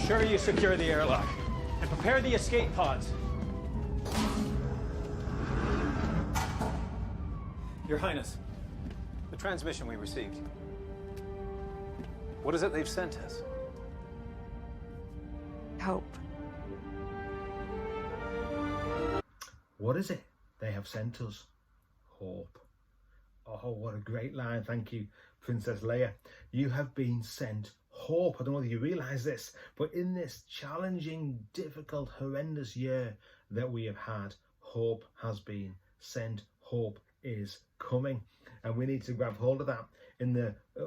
Ensure you secure the airlock and prepare the escape pods. Your Highness, the transmission we received. What is it they've sent us? Hope. What is it they have sent us? Hope. Oh, what a great line. Thank you, Princess Leia. You have been sent hope. I don't know whether you realise this, but in this challenging, difficult, horrendous year that we have had, hope has been sent. Hope is coming, and we need to grab hold of that.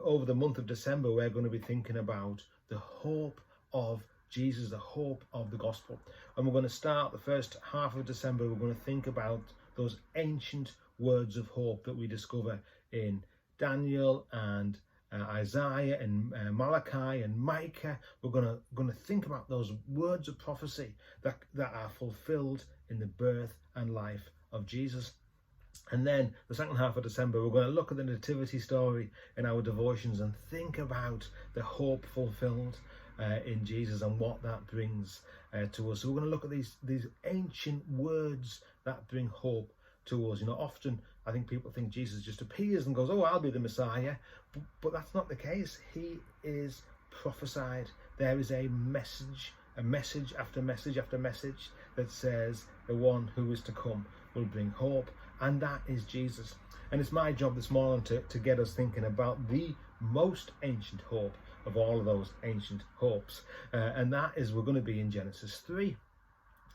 Over the month of December, we're going to be thinking about the hope of Jesus, the hope of the gospel. And we're going to start the first half of December. We're going to think about those ancient words of hope that we discover in Daniel and Isaiah and Malachi and Micah. We're going to think about those words of prophecy that are fulfilled in the birth and life of Jesus. And then the second half of December, we're going to look at the nativity story in our devotions and think about the hope fulfilled in Jesus and what that brings to us. So we're going to look at these ancient words that bring hope to us. You know, often I think people think Jesus just appears and goes, oh, I'll be the Messiah. But that's not the case. He is prophesied. There is a message after message after message that says the one who is to come will bring hope. And that is Jesus. And it's my job this morning to get us thinking about the most ancient hope of all of those ancient hopes. And that is, we're going to be in Genesis 3.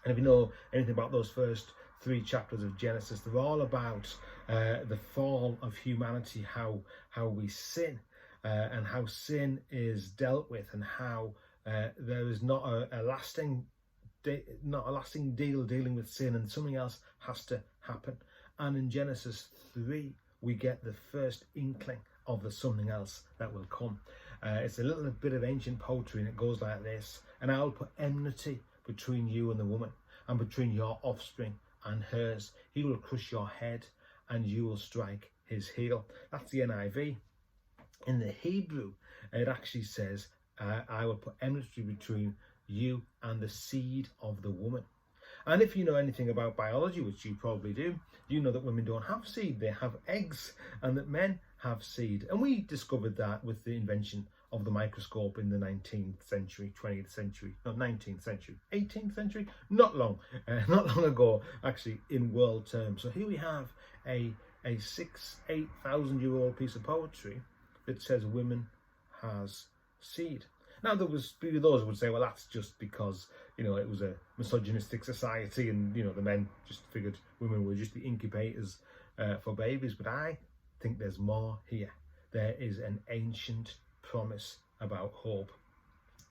And if you know anything about those first 3 chapters of Genesis, they're all about the fall of humanity, how we sin, and how sin is dealt with, and how there is not a lasting deal dealing with sin, and something else has to happen. And in Genesis 3, we get the first inkling of the something else that will come. It's a little bit of ancient poetry, and it goes like this: and I will put enmity between you and the woman, and between your offspring and hers. He will crush your head, and you will strike his heel. That's the NIV. In the Hebrew, it actually says, I will put enmity between you and the seed of the woman. And if you know anything about biology, which you probably do, you know that women don't have seed, they have eggs, and that men have seed. And we discovered that with the invention of the microscope in the 19th century, 20th century, not 19th century, 18th century, not long ago, actually, in world terms. So here we have a 8,000-year-old piece of poetry that says women has seed. Now, there was those who would say, well, that's just because, you know, it was a misogynistic society and, you know, the men just figured women were just the incubators for babies. But I think there's more here. There is an ancient promise about hope.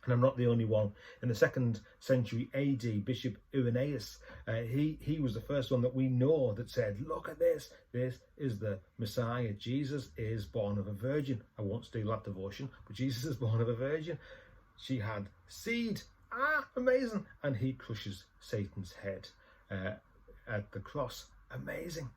And I'm not the only one. In the 2nd century AD, Bishop Irenaeus, he was the first one that we know that said, look at this. This is the Messiah. Jesus is born of a virgin. I won't steal that devotion, but Jesus is born of a virgin. She had seed. Amazing. And he crushes Satan's head at the cross. Amazing.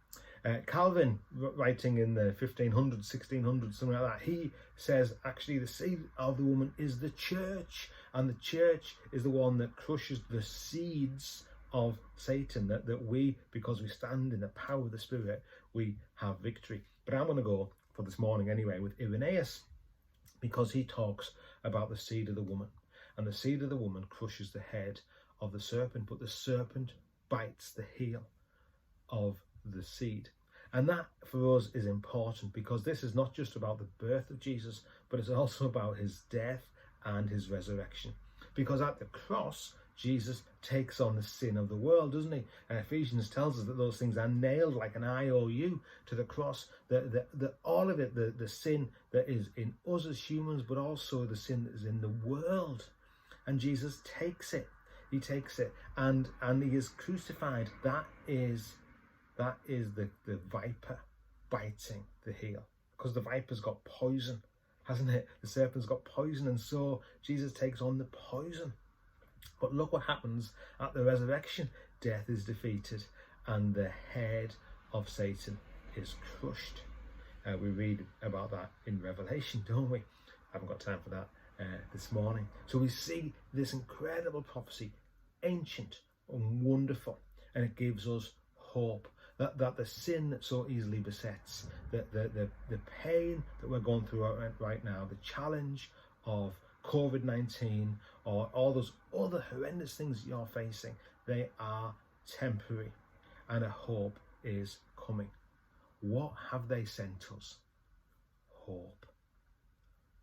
Calvin, writing in the 1500s, 1600s, something like that, he says actually the seed of the woman is the church, and the church is the one that crushes the seeds of Satan, that we, because we stand in the power of the Spirit, we have victory. But I'm going to go for this morning anyway with Irenaeus, because he talks about the seed of the woman, and the seed of the woman crushes the head of the serpent, but the serpent bites the heel of the seed. And that for us is important, because this is not just about the birth of Jesus, but it's also about his death and his resurrection. Because at the cross, Jesus takes on the sin of the world, doesn't he? And Ephesians tells us that those things are nailed like an IOU to the cross, that all of it, the sin that is in us as humans, but also the sin that is in the world. And Jesus takes it. He takes it, and he is crucified. That is the viper biting the heel, because the viper's got poison, hasn't it? The serpent's got poison, and so Jesus takes on the poison. But look what happens at the resurrection. Death is defeated, and the head of Satan is crushed. We read about that in Revelation, don't we? I haven't got time for that this morning. So we see this incredible prophecy, ancient and wonderful, and it gives us hope that the sin that so easily besets, the pain that we're going through right now, the challenge of COVID-19 or all those other horrendous things you're facing, they are temporary, and a hope is coming. What have they sent us? Hope.